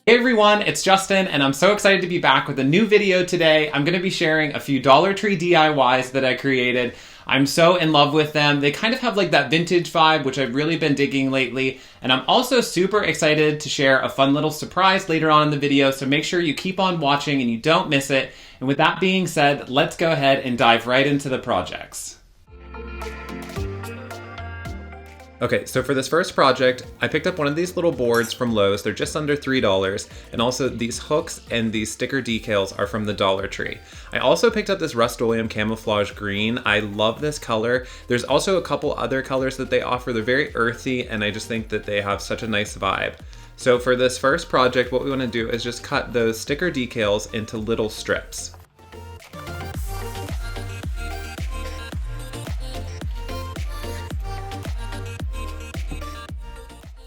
Hey everyone, it's Justin and I'm so excited to be back with a new video today. I'm going to be sharing a few Dollar Tree DIYs that I created. I'm so in love with them. They kind of have like that vintage vibe, which I've really been digging lately. And I'm also super excited to share a fun little surprise later on in the video, so make sure you keep on watching and you don't miss it. And with that being said, let's go ahead and dive right into the projects. Okay, so for this first project, I picked up one of these little boards from Lowe's. They're just under $3, and also these hooks and these sticker decals are from the Dollar Tree. I also picked up this Rust-Oleum Camouflage green. I love this color. There's also a couple other colors that they offer. They're very earthy, and I just think that they have such a nice vibe. So for this first project, what we want to do is just cut those sticker decals into little strips.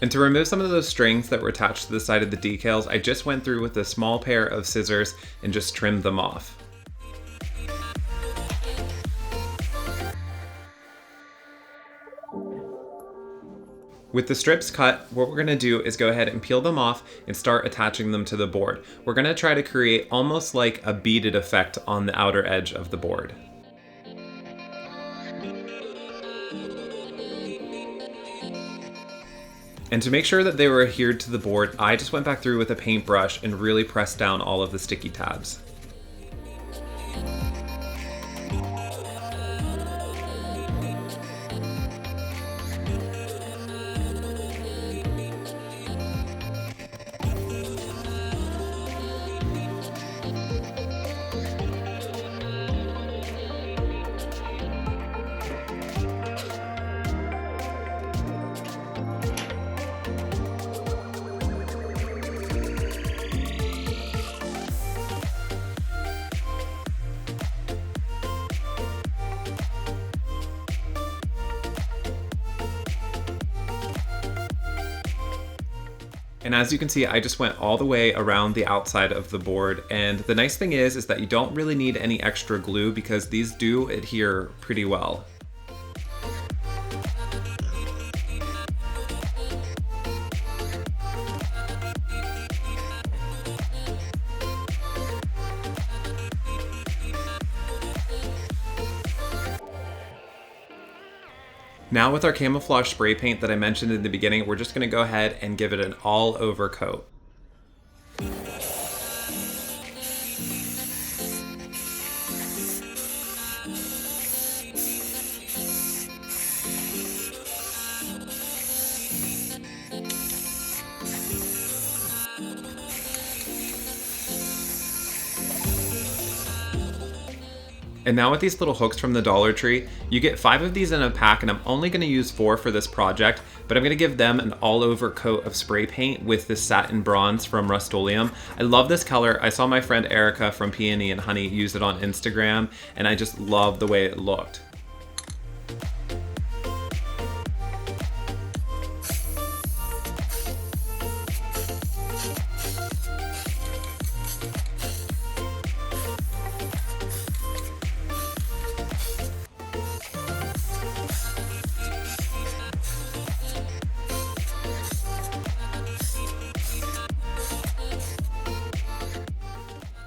And to remove some of those strings that were attached to the side of the decals, I just went through with a small pair of scissors and just trimmed them off. With the strips cut, what we're going to do is go ahead and peel them off and start attaching them to the board. We're going to try to create almost like a beaded effect on the outer edge of the board. And to make sure that they were adhered to the board, I just went back through with a paintbrush and really pressed down all of the sticky tabs. And as you can see, I just went all the way around the outside of the board. And the nice thing is that you don't really need any extra glue because these do adhere pretty well. Now with our camouflage spray paint that I mentioned in the beginning, we're just going to go ahead and give it an all-over coat. And now with these little hooks from the Dollar Tree, you get 5 of these in a pack, and I'm only going to use 4 for this project, but I'm going to give them an all-over coat of spray paint with this Satin bronze from Rust-Oleum. I love this color. I saw my friend Erica from Peony and Honey use it on Instagram, and I just love the way it looked.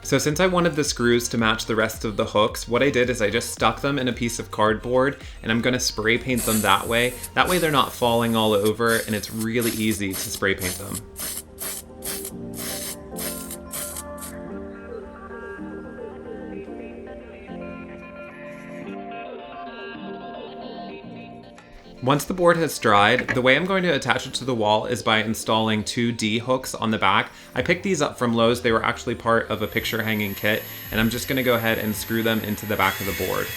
So since I wanted the screws to match the rest of the hooks, what I did is I just stuck them in a piece of cardboard, and I'm going to spray paint them that way. That way they're not falling all over, and it's really easy to spray paint them. Once the board has dried, the way I'm going to attach it to the wall is by installing 2 D hooks on the back. I picked these up from Lowe's. They were actually part of a picture hanging kit, and I'm just going to go ahead and screw them into the back of the board.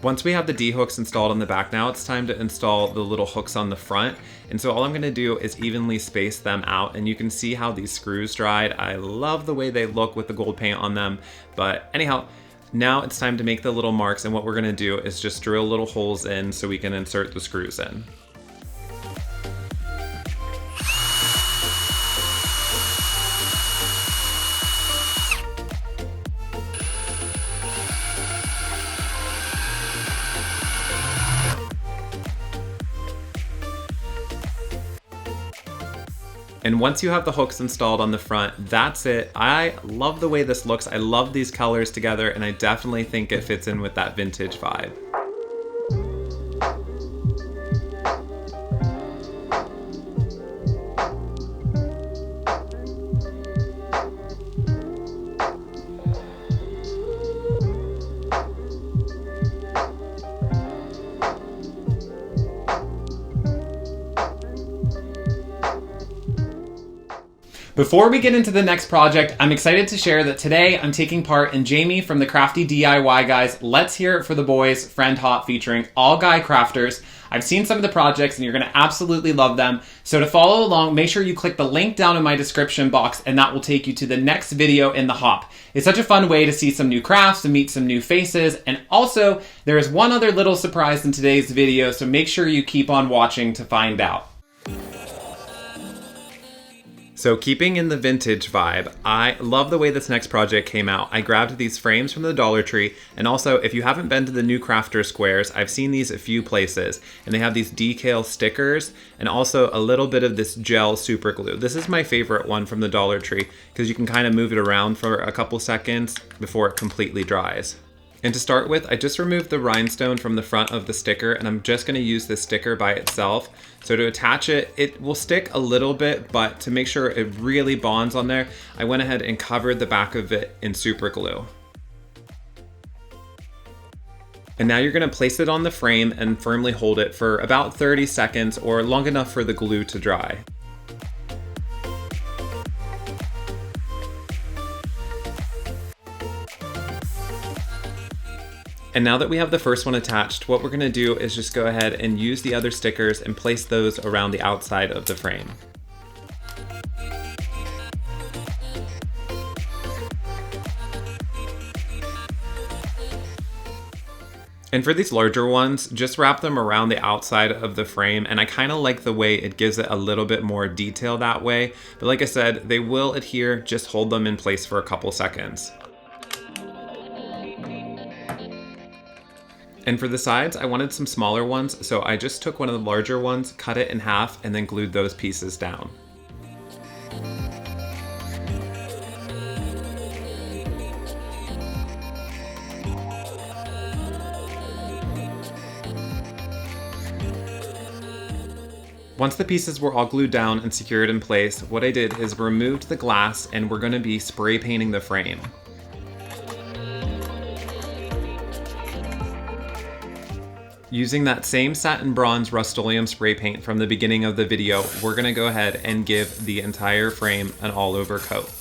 Once we have the D-hooks installed on the back, now it's time to install the little hooks on the front. And so all I'm gonna do is evenly space them out, and you can see how these screws dried. I love the way they look with the gold paint on them. But anyhow, now it's time to make the little marks, and what we're gonna do is just drill little holes in so we can insert the screws in. And once you have the hooks installed on the front, that's it. I love the way this looks. I love these colors together, and I definitely think it fits in with that vintage vibe. Before we get into the next project, I'm excited to share that today I'm taking part in Jamie from the Crafty DIY Guys Let's Hear It for the Boys Friend Hop featuring all guy crafters. I've seen some of the projects and you're going to absolutely love them. So to follow along, make sure you click the link down in my description box and that will take you to the next video in the hop. It's such a fun way to see some new crafts, to meet some new faces, and also there is one other little surprise in today's video, so make sure you keep on watching to find out. So keeping in the vintage vibe, I love the way this next project came out. I grabbed these frames from the Dollar Tree, and also if you haven't been to the new Crafter Squares, I've seen these a few places, and they have these decal stickers and also a little bit of this gel super glue. This is my favorite one from the Dollar Tree because you can kind of move it around for a couple seconds before it completely dries. And to start with, I just removed the rhinestone from the front of the sticker, and I'm just gonna use this sticker by itself. So to attach it, it will stick a little bit, but to make sure it really bonds on there, I went ahead and covered the back of it in super glue. And now you're gonna place it on the frame and firmly hold it for about 30 seconds or long enough for the glue to dry. And now that we have the first one attached, what we're gonna do is just go ahead and use the other stickers and place those around the outside of the frame. And for these larger ones, just wrap them around the outside of the frame, and I kind of like the way it gives it a little bit more detail that way. But like I said, they will adhere, just hold them in place for a couple seconds. And for the sides, I wanted some smaller ones, so I just took one of the larger ones, cut it in half, and then glued those pieces down. Once the pieces were all glued down and secured in place, what I did is removed the glass, and we're going to be spray painting the frame. Using that same satin bronze Rust-Oleum spray paint from the beginning of the video, we're gonna go ahead and give the entire frame an all-over coat.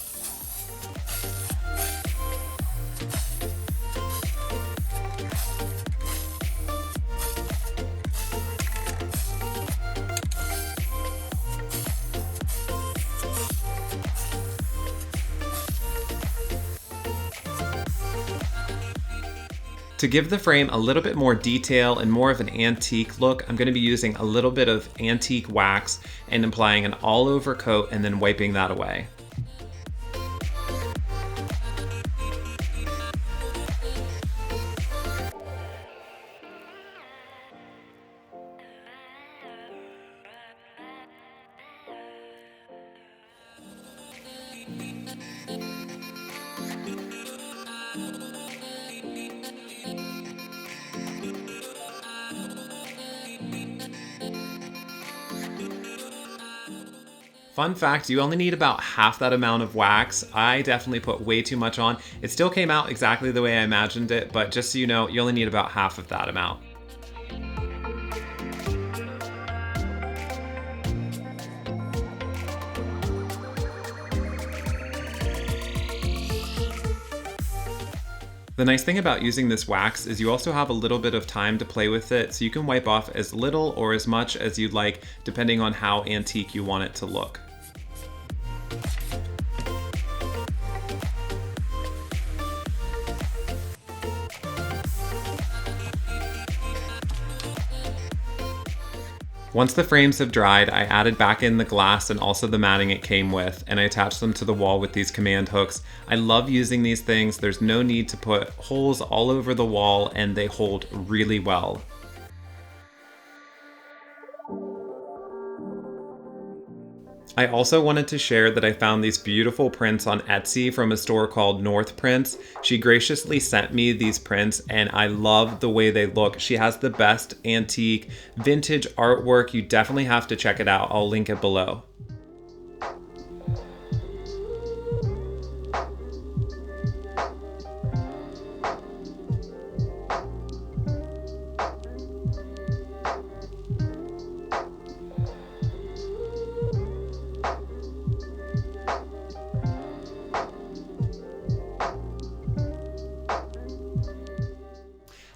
To give the frame a little bit more detail and more of an antique look, I'm going to be using a little bit of antique wax and applying an all-over coat and then wiping that away. Fun fact, you only need about half that amount of wax. I definitely put way too much on. It still came out exactly the way I imagined it, but just so you know, you only need about half of that amount. The nice thing about using this wax is you also have a little bit of time to play with it, so you can wipe off as little or as much as you'd like, depending on how antique you want it to look. Once the frames have dried, I added back in the glass and also the matting it came with, and I attached them to the wall with these command hooks. I love using these things. There's no need to put holes all over the wall, and they hold really well. I also wanted to share that I found these beautiful prints on Etsy from a store called North Prints. She graciously sent me these prints and I love the way they look. She has the best antique vintage artwork. You definitely have to check it out. I'll link it below.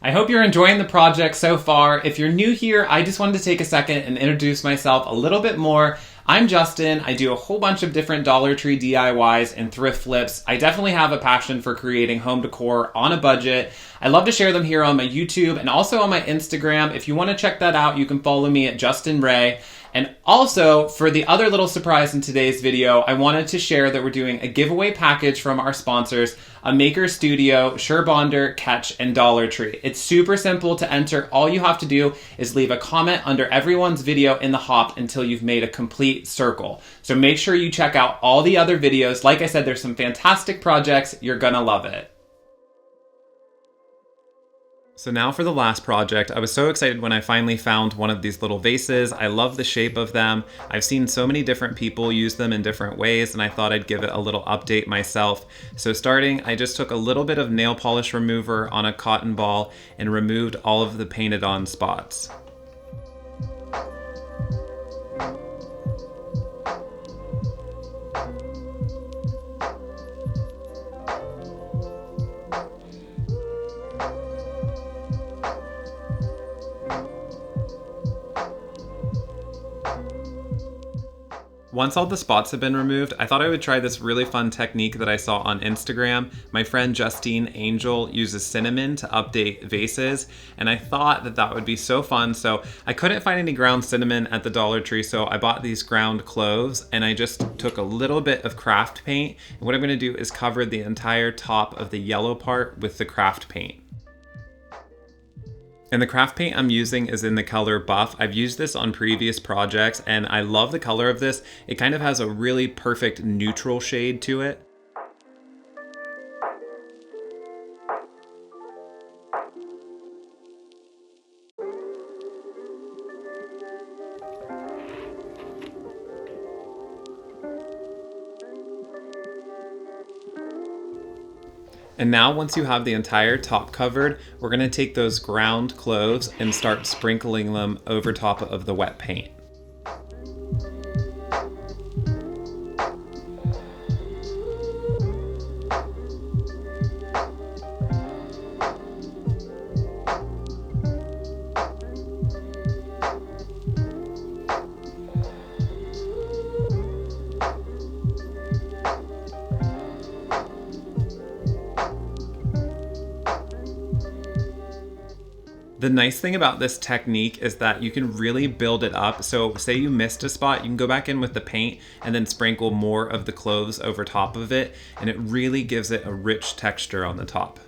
I hope you're enjoying the project so far. If you're new here, I just wanted to take a second and introduce myself a little bit more. I'm Justin. I do a whole bunch of different Dollar Tree DIYs and thrift flips. I definitely have a passion for creating home decor on a budget. I love to share them here on my YouTube and also on my Instagram. If you want to check that out, you can follow me at Justin Ray. And also, for the other little surprise in today's video, I wanted to share that we're doing a giveaway package from our sponsors, A Maker Studio, Surebonder, Catch, and Dollar Tree. It's super simple to enter. All you have to do is leave a comment under everyone's video in the hop until you've made a complete circle. So make sure you check out all the other videos. Like I said, there's some fantastic projects. You're gonna love it. So now for the last project. I was so excited when I finally found one of these little vases. I love the shape of them. I've seen so many different people use them in different ways, and I thought I'd give it a little update myself. So starting, I just took a little bit of nail polish remover on a cotton ball and removed all of the painted on spots. Once all the spots have been removed, I thought I would try this really fun technique that I saw on Instagram. My friend Justine Angel uses cinnamon to update vases, and I thought that that would be so fun. So I couldn't find any ground cinnamon at the Dollar Tree, so I bought these ground cloves, and I just took a little bit of craft paint. And what I'm gonna do is cover the entire top of the yellow part with the craft paint. And the craft paint I'm using is in the color Buff. I've used this on previous projects and I love the color of this. It kind of has a really perfect neutral shade to it. And now once you have the entire top covered, we're gonna take those ground cloves and start sprinkling them over top of the wet paint. The nice thing about this technique is that you can really build it up. So say you missed a spot, you can go back in with the paint and then sprinkle more of the cloves over top of it, and it really gives it a rich texture on the top.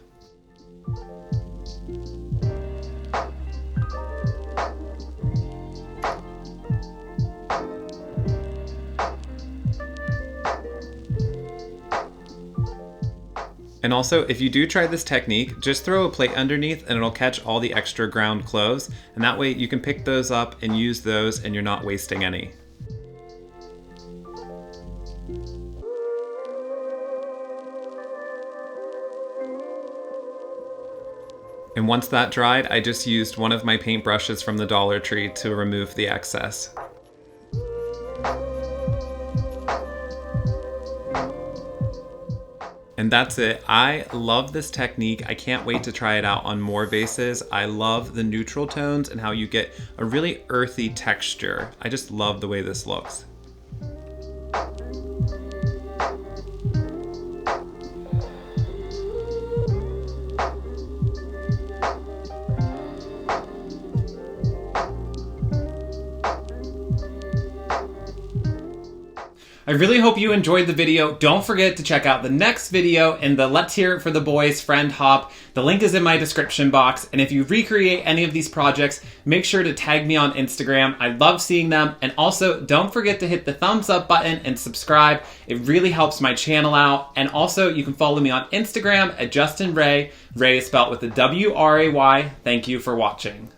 And also, if you do try this technique, just throw a plate underneath and it'll catch all the extra ground cloves. And that way you can pick those up and use those and you're not wasting any. And once that dried, I just used one of my paint brushes from the Dollar Tree to remove the excess. And that's it. I love this technique. I can't wait to try it out on more vases. I love the neutral tones and how you get a really earthy texture. I just love the way this looks. I really hope you enjoyed the video. Don't forget to check out the next video in the Let's Hear It for the Boys friend hop. The link is in my description box, and if you recreate any of these projects, make sure to tag me on Instagram. I love seeing them, and also don't forget to hit the thumbs up button and subscribe. It really helps my channel out, and also you can follow me on Instagram at Justin Ray. Ray is spelled with a W-R-A-Y. Thank you for watching.